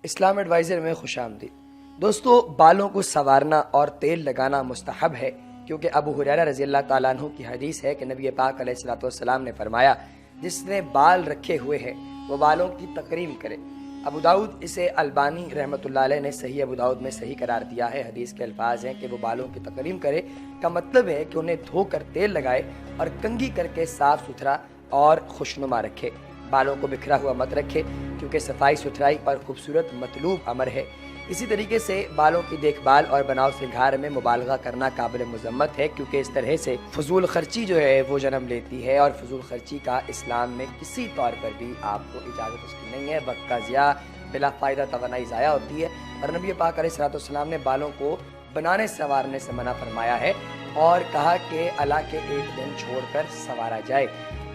اسلام advisor میں خوش آمدید دوستو، بالوں کو سنوارنا اور تیل لگانا مستحب ہے، کیونکہ ابو ہریرہ رضی اللہ تعالیٰ عنہ کی حدیث ہے کہ نبی پاک علیہ الصلوۃ والسلام نے فرمایا، جس نے بال رکھے ہوئے ہیں وہ بالوں کی تقریم کرے۔ ابو داؤد اسے البانی رحمۃ اللہ علیہ نے صحیح ابو داؤد میں صحیح قرار دیا ہے۔ حدیث کے الفاظ ہیں کہ وہ بالوں کی تقریم کرے کا مطلب ہے کہ انہیں دھو کر تیل لگائے اور کنگھی کر کے صاف ستھرا اور خوشنما رکھے۔ بالوں کو بکھرا ہوا مت رکھے، کیونکہ صفائی ستھرائی اور خوبصورت مطلوب امر ہے۔ اسی طریقے سے بالوں کی دیکھ بھال اور بناؤ سنگھار میں مبالغہ کرنا قابل مذمت ہے، کیونکہ اس طرح سے فضول خرچی جو ہے وہ جنم لیتی ہے، اور فضول خرچی کا اسلام میں کسی طور پر بھی آپ کو اجازت اس کی نہیں ہے۔ وقت کا ضیاع، بلا فائدہ توانائی ضائع ہوتی ہے، اور نبی پاک علیہ الصلوۃ والسلام نے بالوں کو بنانے سنوارنے سے منع فرمایا ہے اور کہا کہ اللہ کے ایک دن چھوڑ کر سنوارا جائے۔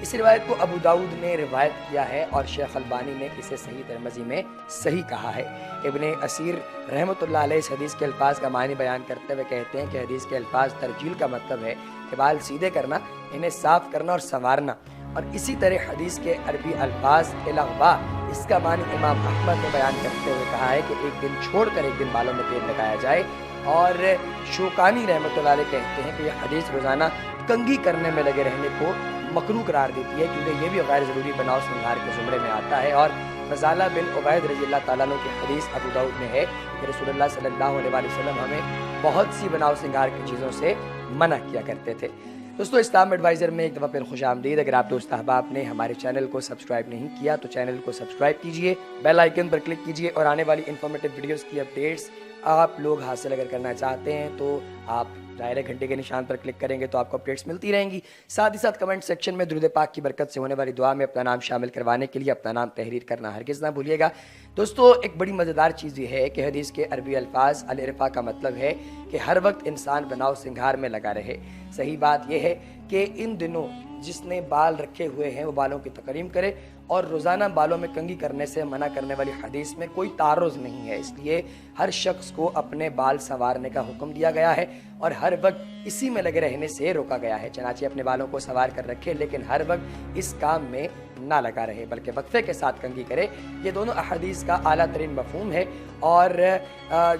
اس روایت کو ابو داؤد نے روایت کیا ہے اور شیخ البانی نے اسے صحیح ترمذی میں صحیح کہا ہے۔ ابن اسیر رحمۃ اللہ علیہ اس حدیث کے الفاظ کا معنی بیان کرتے ہوئے کہتے ہیں کہ حدیث کے الفاظ ترجیل کا مطلب ہے کہ بال سیدھے کرنا، انہیں صاف کرنا اور سنوارنا، اور اسی طرح حدیث کے عربی الفاظ الاغبا، اس کا معنی امام احمد نے بیان کرتے ہوئے کہا ہے کہ ایک دن چھوڑ کر ایک دن بالوں میں تیل لگایا جائے، اور شوکانی رحمۃ اللہ علیہ کہتے ہیں کہ یہ حدیث روزانہ کنگھی کرنے میں لگے رہنے کو مکروہ قرار دیتی ہے، کیونکہ یہ بھی غیر ضروری بناؤ سنگھار کے زمرے میں آتا ہے۔ اور فضالہ بن عبید رضی اللہ تعالیٰ عنہ کی حدیث ابو داؤد میں ہے کہ رسول اللہ صلی اللہ علیہ وسلم ہمیں بہت سی بناؤ سنگھار کی چیزوں سے منع کیا کرتے تھے۔ دوستو، اسلام ایڈوائزر میں ایک دفعہ پھر خوش آمدید۔ اگر آپ دوست احباب نے ہمارے چینل کو سبسکرائب نہیں کیا تو چینل کو سبسکرائب کیجئے، بیل آئیکن پر کلک کیجئے، اور آنے والی انفارمیٹیو ویڈیوز کی اپڈیٹس آپ لوگ حاصل اگر کرنا چاہتے ہیں تو آپ دائرے گھنٹے کے نشان پر کلک کریں گے تو آپ کو اپڈیٹس ملتی رہیں گی۔ ساتھ ہی ساتھ کمنٹ سیکشن میں درود پاک کی برکت سے ہونے والی دعا میں اپنا نام شامل کروانے کے لیے اپنا نام تحریر کرنا ہرگز نہ بھولیے گا۔ دوستو، ایک بڑی مزیدار چیز یہ ہے کہ حدیث کے عربی الفاظ الارفا کا مطلب ہے کہ ہر وقت انسان بناؤ سنگھار میں لگا رہے۔ صحیح بات یہ ہے کہ ان دنوں جس نے بال رکھے ہوئے ہیں وہ بالوں کی تقریم کرے، اور روزانہ بالوں میں کنگھی کرنے سے منع کرنے والی حدیث میں کوئی تعارض نہیں ہے، اس لیے ہر شخص کو اپنے بال سنوارنے کا حکم دیا گیا ہے اور ہر وقت اسی میں لگے رہنے سے روکا گیا ہے۔ چنانچہ اپنے بالوں کو سنوار کر رکھے، لیکن ہر وقت اس کام میں نہ لگا رہے بلکہ وقفے کے ساتھ کنگھی کرے۔ یہ دونوں احادیث کا اعلیٰ ترین مفہوم ہے، اور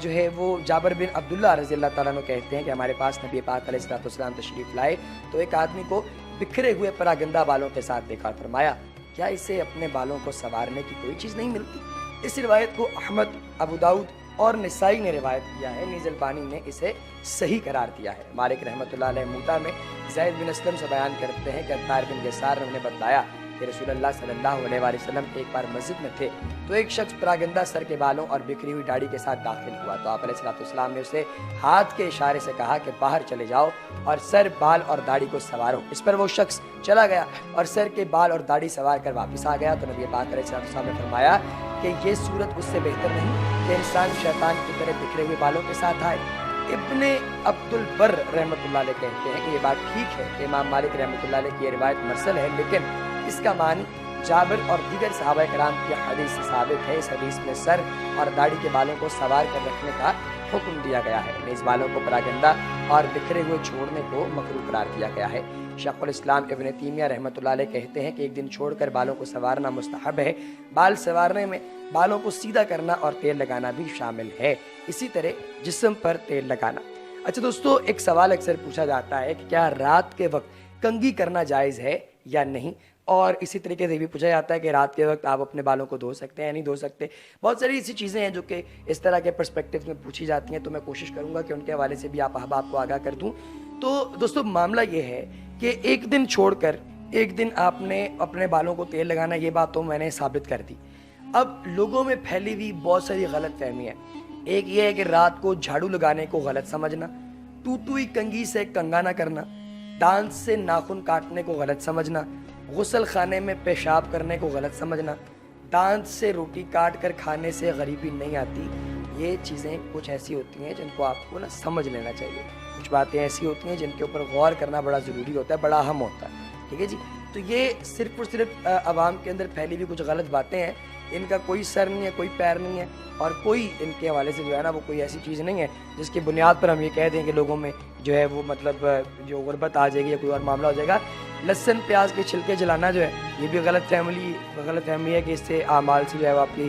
جو ہے وہ جابر بن عبداللہ رضی اللہ تعالیٰ عنہ کہتے ہیں کہ ہمارے پاس نبی پاک علیہ الصلوۃ والسلام تشریف لائے تو ایک آدمی کو بکھرے ہوئے پراگندہ بالوں کے ساتھ دیکھا اور فرمایا، کیا اسے اپنے بالوں کو سنوارنے کی کوئی چیز نہیں ملتی؟ اس روایت کو احمد، ابو داؤد اور نسائی نے روایت کیا ہے۔ نیز البانی نے اسے صحیح قرار دیا ہے۔ مالک رحمۃ اللہ علیہ موطا میں زید بن اسلم سے بیان کرتے ہیں کہ عطار بن یسار نے انہیں بتلایا کہ رسول اللہ صلی اللہ علیہ وآلہ وسلم ایک بار مسجد میں تھے تو ایک شخص پراگندہ سر کے بالوں اور بکھری ہوئی داڑھی کے ساتھ داخل ہوا تو آپ علیہ الصلوۃ والسلام نے اسے ہاتھ کے اشارے سے کہا کہ باہر چلے جاؤ اور سر، بال اور داڑھی کو سنوارو۔ اس پر وہ شخص چلا گیا اور سر کے بال اور داڑھی سنوار کر واپس آ گیا تو نبی پاک علیہ الصلوۃ والسلام نے فرمایا کہ یہ صورت اس سے بہتر نہیں کہ انسان شیطان کی طرح بکھرے ہوئے بالوں کے ساتھ آئے۔ ابن عبد البر رحمۃ اللہ علیہ کہتے ہیں کہ یہ بات ٹھیک ہے کہ امام مالک رحمۃ اللہ علیہ کی یہ روایت مرسل ہے، لیکن اس کا معنی جابر اور دیگر صحابہ کرام کی حدیث سے ثابت ہے۔ اس حدیث میں سر اور داڑھی کے بالوں کو سنوار کر رکھنے کا حکم دیا گیا ہے، نیز بالوں کو پراگندہ اور بکھرے ہوئے چھوڑنے کو مکروہ قرار دیا گیا ہے۔ شیخ الاسلام ابن تیمیہ رحمۃ اللہ علیہ کہتے ہیں کہ ایک دن چھوڑ کر بالوں کو سنوارنا مستحب ہے۔ بال سنوارنے میں بالوں کو سیدھا کرنا اور تیل لگانا بھی شامل ہے، اسی طرح جسم پر تیل لگانا۔ اچھا دوستو، ایک سوال اکثر پوچھا جاتا ہے کہ کیا رات کے وقت کنگھی کرنا جائز ہے یا نہیں، اور اسی طریقے سے بھی پوچھا جاتا ہے کہ رات کے وقت آپ اپنے بالوں کو دھو سکتے ہیں یا نہیں دھو سکتے۔ بہت ساری ایسی چیزیں ہیں جو کہ اس طرح کے پرسپیکٹیوز میں پوچھی جاتی ہیں، تو میں کوشش کروں گا کہ ان کے حوالے سے بھی آپ احباب کو آگاہ کر دوں۔ تو دوستو، معاملہ یہ ہے کہ ایک دن چھوڑ کر ایک دن آپ نے اپنے بالوں کو تیل لگانا، یہ بات تو میں نے ثابت کر دی۔ اب لوگوں میں پھیلی ہوئی بہت ساری غلط فہمی ہے۔ ایک یہ ہے کہ رات کو جھاڑو لگانے کو غلط سمجھنا، ٹوٹی ہوئی کنگھی سے کنگھا نہ کرنا، دانت سے ناخن کاٹنے کو غلط سمجھنا، غسل خانے میں پیشاب کرنے کو غلط سمجھنا، دانت سے روٹی کاٹ کر کھانے سے غریبی نہیں آتی۔ یہ چیزیں کچھ ایسی ہوتی ہیں جن کو آپ کو سمجھ لینا چاہیے۔ کچھ باتیں ایسی ہوتی ہیں جن کے اوپر غور کرنا بڑا ضروری ہوتا ہے، بڑا اہم ہوتا ہے، ٹھیک ہے جی۔ تو یہ صرف اور صرف عوام کے اندر پھیلی ہوئی کچھ غلط باتیں ہیں، ان کا کوئی سر نہیں ہے، کوئی پیر نہیں ہے، اور کوئی ان کے حوالے سے جو ہے نا وہ کوئی ایسی چیز نہیں ہے جس کی بنیاد پر ہم یہ کہہ دیں کہ لوگوں میں جو ہے وہ مطلب جو غربت آ جائے گی یا کوئی اور معاملہ ہو جائے گا۔ لہسن پیاز کے چھلکے جلانا جو ہے یہ بھی غلط فہمی ہے کہ اس سے اعمال سے جو ہے وہ آپ کی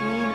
3,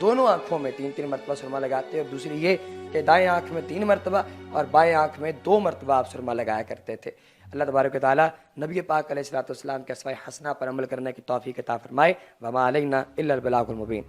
دونوں آنکھوں میں 3 مرتبہ سرما لگاتے، اور دوسری یہ کہ دائیں آنکھ میں 3 مرتبہ اور بائیں آنکھ میں 2 مرتبہ آپ سرما لگایا کرتے تھے۔ اللہ تبارک و تعالیٰ نبی پاک علیہ الصلوۃ والسلام کے اسوہ حسنہ پر عمل کرنے کی توفیق عطا فرمائے۔ وما علینا الا البلاغ المبین۔